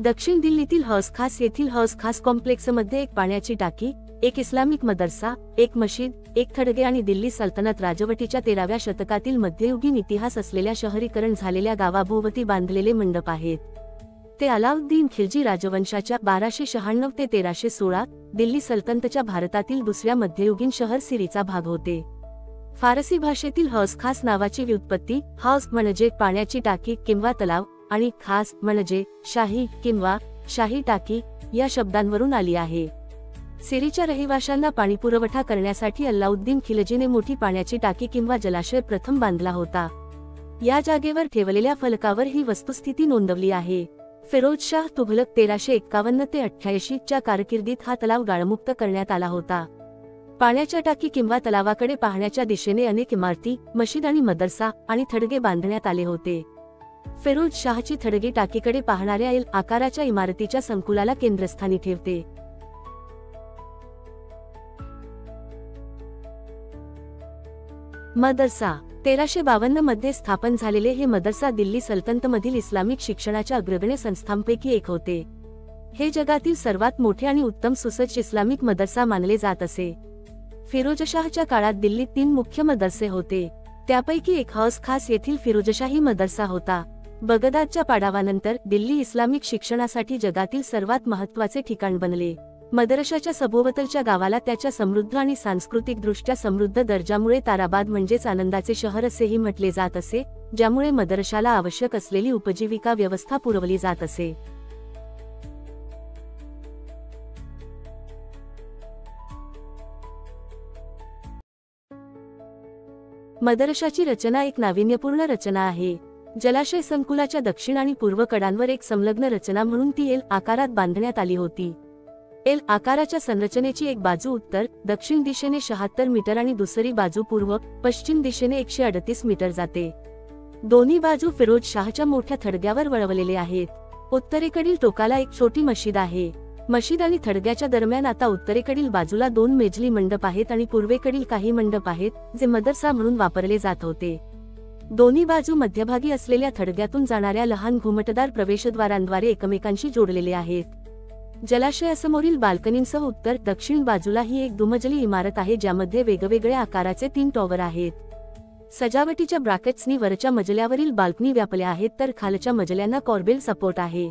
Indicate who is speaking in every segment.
Speaker 1: दक्षिण दिल्लीतील हौस खास येथील हौस खास कॉम्प्लेक्समध्ये एक पाण्याची टाकी, एक इस्लामिक मदरसा, एक मशीद, एक थडगे आणि दिल्ली सल्तनत राजवटीच्या 13व्या शतकातील मध्ययुगीन इतिहास असलेल्या शहरीकरण झालेल्या गावाभोवती बांधलेले मंडप आहेत. ते अलाउद्दीन खिलजी राजवंशाच्या 1296 ते 1316 दिल्ली सल्तनतच्या भारतातील दुसऱ्या मध्ययुगीन शहर सिरीचा भाग होते. फारसी भाषेतील हौस खास नावाची व्युत्पत्ती हौस म्हणजे पाण्याची टाकी किंवा तलाव आणि खास म्हणजे शाही किंवा शाही टाकी या शब्दांवरून आली आहे. सिरीच्या रहिवाशांना पाणीपुरवठा करण्यासाठी अल्लाउद्दीन खिलजीने मोठी पाण्याची टाकी किंवा जलाशय प्रथम बांधला होता. या जागेवर ठेवलेल्या फलकावर ही वस्तुस्थिती नोंदवली आहे. फिरोजशाह तुघलक 1351 ते 88 च्या कारकिर्दीत हा तलाव गाळमुक्त करण्यात आला होता. पाण्याच्या टाकी किंवा तलावाकडे पाहण्याच्या दिशेने अनेक इमारती, मशीद आणि मदरसा आणि थडगे बांधण्यात आले होते. फिरोज शाहची थडगे टाकीकडे पाहणाऱ्या एल आकाराच्या इमारतीच्या संकुलाला केंद्रस्थानी ठेवते. मदरसा 1352 मध्ये स्थापन झालेले हे मदरसा दिल्ली सल्तनतमधील इस्लामिक शिक्षणाच्या अग्रगण्य संस्थांपैकी एक होते. हे जगातील सर्वात मोठे आणि उत्तम सुसज्ज इस्लामिक मदरसा मानले जात असे. फिरोजशाहच्या काळात दिल्लीत 3 मुख्य मदरसे होते. त्यापैकी एक हौस खास येथील फिरोजशाही मदरसा होता. बगदादच्या पाडावानंतर दिल्ली इस्लामिक शिक्षणासाठी जगातील सर्वात महत्त्वाचे ठिकाण बनले. मदरशाच्या सभोवतालच्या गावाला त्याच्या समृद्ध आणि सांस्कृतिकदृष्ट्या समृद्ध दर्जामुळे ताराबाद म्हणजेच आनंदाचे शहर असेही म्हटले जात असे, ज्यामुळे मदरशाला आवश्यक असलेली उपजीविका व्यवस्था पुरवली जात असे. मदरशाची रचना एक नाविन्यपूर्ण रचना आहे. जलाशय संकुलाच्या दक्षिण आणि पूर्व कडांवर एक संलग्न रचना म्हणून ती एल आकारात बांधण्यात आली होती. एल आकाराच्या संरचनेची एक बाजू उत्तर दक्षिण दिशेने 76 मीटर आणि दुसरी बाजू पूर्व पश्चिम दिशेने 138 मीटर जाते. दोन्ही बाजू फिरोज शाहच्या मोठ्या थडग्यावर वळवलेले आहेत. उत्तरेकडील टोकाला एक छोटी मशीद आहे. मशीद आणि थडग्याच्या दरम्यान आता उत्तरेकडील बाजूला 2 मेजली मंडप आहेत आणि पूर्वेकडील काही मंडप आहेत, जे मदरसा म्हणून वापरले जात होते. दोन्ही बाजू मध्यभागी असलेल्या थडग्यातून जाणाऱ्या लहान घुमटदार प्रवेशद्वारांद्वारे एकमेकांशी जोडलेले आहेत. जलाशयासमोरील बाल्कनींसह उत्तर दक्षिण बाजूला ही एक दुमजली इमारत आहे, ज्यामध्ये वेगवेगळ्या आकाराचे 3 टॉवर आहेत. सजावटीच्या ब्रॅकेट्सनी वरच्या मजल्यावरील बाल्कनी व्यापल्या आहेत, तर खालच्या मजल्यांना कॉर्बेल सपोर्ट आहे.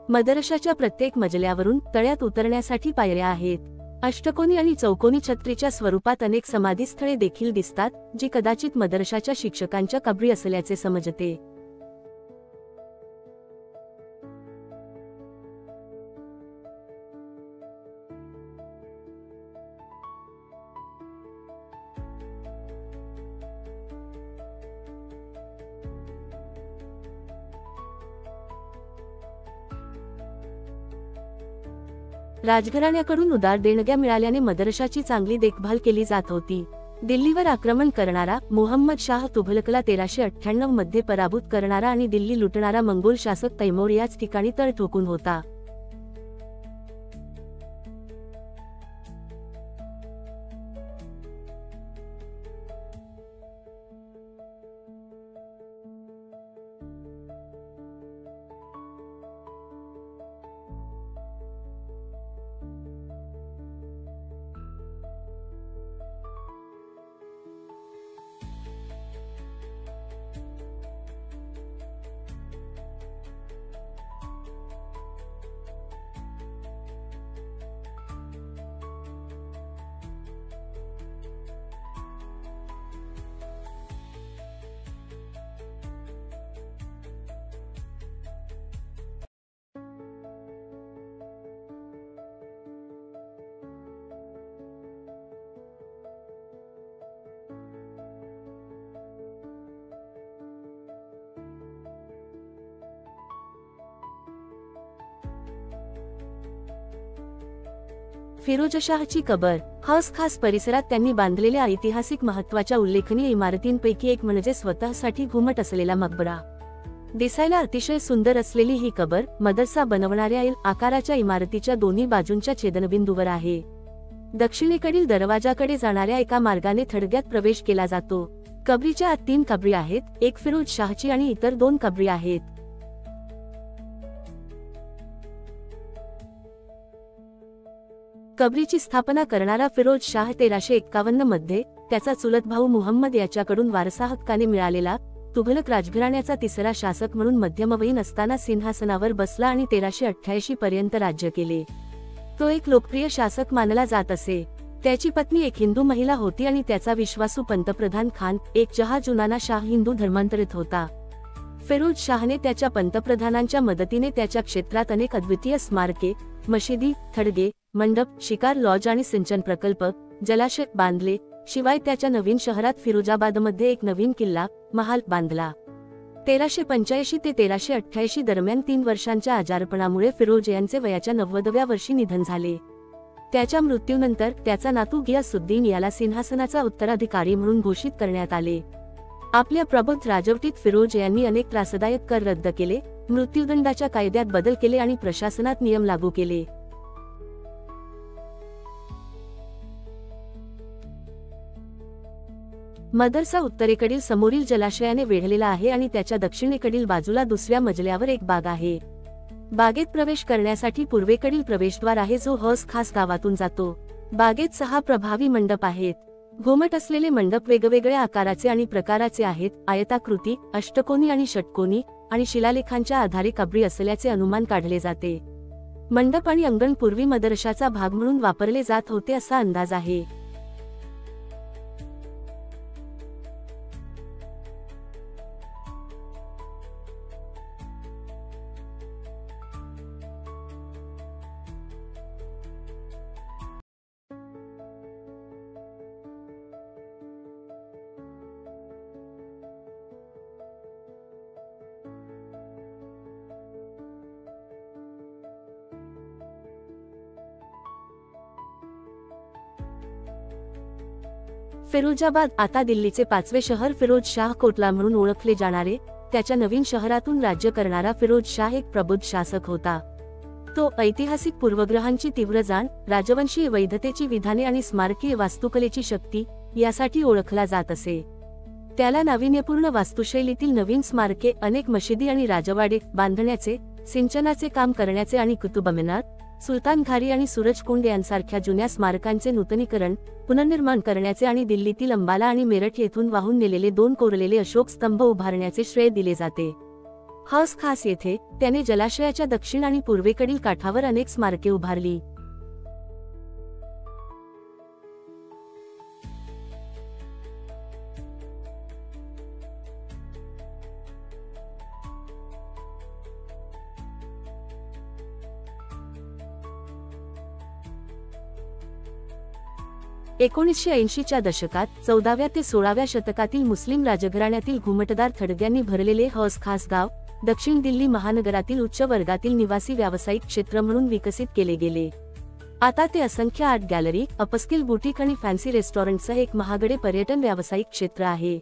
Speaker 1: मदरशाच्या प्रत्येक मजल्यावरून तळ्यात उतरण्यासाठी पायऱ्या आहेत. अष्टकोनी आणि चौकोनी छत्रीच्या स्वरूपात अनेक समाधीस्थळे देखील दिसतात, जी कदाचित मदरशाच्या शिक्षकांच्या कबरी असल्याचे समजते. राजघराण्याकडून उदार देणग्या मिळाल्याने मदरशाची चांगली देखभाल केली जात होती. दिल्लीवर आक्रमण करणारा मुहम्मद शाह तुघलकला 1398 मध्ये पराभूत करणारा आणि दिल्ली लुटणारा मंगोल शासक तैमूर याच ठिकाणी तळ ठोकून होता. फिरोजशाहची कबर हौस खास परिसरात त्यांनी बांधलेल्या ऐतिहासिक महत्त्वाच्या उल्लेखनीय इमारतींपैकी एक म्हणजे स्वतःसाठी घुमट असलेला मकबरा. दिसायला अतिशय सुंदर असलेली ही कबर मदरसा बनवणाऱ्या एल आकाराच्या इमारतीच्या दोन्ही बाजूंच्या छेदनबिंदूवर आहे. दक्षिणेकडील दरवाजाकडे जाणाऱ्या एका मार्गाने थडग्यात प्रवेश केला जातो. कबरीच्या आत 3 कबरी आहेत, एक फिरोज शाहची आणि इतर 2 कबरी आहेत. कबरीची स्थापना करणारा फिरोज शाह 1351 मध्ये त्याचा चुलत भाऊ मुहम्मद याच्याकडून वारसा हक्काने मिळालेला तुघलक राजघराण्याचा तिसरा शासक म्हणून मध्यमवयीन असताना सिंहासनावर बसला आणि 1388 पर्यंत राज्य केले. तो एक लोकप्रिय शासक मानला जात असे. त्याची पत्नी एक हिंदू महिला होती आणि त्याचा विश्वासू पंतप्रधान खान एक जहाजुनाना शाह हिंदू धर्मांतरित होता. फिरोज शाहने त्याच्या पंतप्रधानांच्या मदतीने त्याच्या क्षेत्रात अनेक अद्वितीय स्मारके, मशिदी, थडगे, मंडप, शिकार लॉज आणि सिंचन प्रकल्प, जलाशय बांधले. शिवाय त्याच्या नवीन शहरात फिरोजाबादमध्ये एक नवीन किल्ला, महाल बांधला. 1385 ते 1388 दरम्यान 3 वर्षांच्या आजारपणामुळे फिरोज यांचे वयाच्या 90व्या वर्षी निधन झाले. त्याच्या मृत्यूनंतर त्याचा नातू गियासुद्दीन याला सिंहासनाचा उत्तराधिकारी म्हणून घोषित करण्यात आले. आपल्या प्रबुद्ध राजवटीत फिरोज यांनी अनेक त्रासदायक कर रद्द केले, मृत्यूदंडाच्या कायद्यात बदल केले आणि प्रशासनात नियम लागू केले. मदरसा उत्तरेकडील समोरील जलाशयाने वेढलेला आहे आणि त्याच्या दक्षिणेकडील बाजूला दुसऱ्या मजल्यावर एक बाग आहे. बागेत प्रवेश करण्यासाठी पूर्वेकडील प्रवेशद्वार आहे जो हौस खास गावातून जातो. बागेत 6 प्रभावी मंडप आहेत. घुमट असलेले मंडप वेगवेगळ्या आकाराचे आणि प्रकाराचे आहेत, आयताकृती, अष्टकोनी आणि षटकोनी, आणि शिलालेखांच्या आधारे कबरी असल्याचे अनुमान काढले जाते. मंडप आणि अंगण पूर्वी मदरशाचा भाग म्हणून वापरले जात होते असा अंदाज आहे. फिरोजाबाद आता दिल्लीचे 5वे शहर फिरोज शाह कोटला म्हणून ओळखले जाणारे, त्याच्या नवीन शहरातून राज्य करणारा फिरोज शाह एक प्रबुद्ध शासक होता. तो ऐतिहासिक पूर्वग्रहांची तीव्र जाण, राजवंशीय वैधतेची विधाने आणि स्मारकीय वास्तुकलेची शक्ती यासाठी ओळखला जात असे. त्याला नाविन्यपूर्ण वास्तुशैलीतील नवीन स्मारके, अनेक मशिदी आणि राजवाडे बांधण्याचे, सिंचनाचे काम करण्याचे आणि कुतुब मीनार, सुलतान घारी आणि सूरजकुंड यांसारख्या जुन्या स्मारकांचे नूतनीकरण, पुनर्निर्माण करण्याचे आणि दिल्लीतील अंबाला आणि मेरठ येथून वाहून नेलेले 2 कोरलेले अशोक स्तंभ उभारण्याचे श्रेय दिले जाते. हौस खास येथे त्याने जलाशयाच्या दक्षिण आणि पूर्वेकडील काठावर अनेक स्मारके उभारली. – 1980च्या दशकात 14व्या ते 16व्या शतकातील मुस्लिम राजघराण्यातील घुमटदार थडग्यांनी भरलेले हौस खास गाव दक्षिण दिल्ली महानगरातील उच्च वर्गातील निवासी व्यावसायिक क्षेत्र म्हणून विकसित केले गेले. आता ते असंख्य आर्ट गॅलरी, अपस्किल बुटीक आणि फॅन्सी रेस्टॉरंटसह एक महागडे पर्यटन व्यावसायिक क्षेत्र आहे.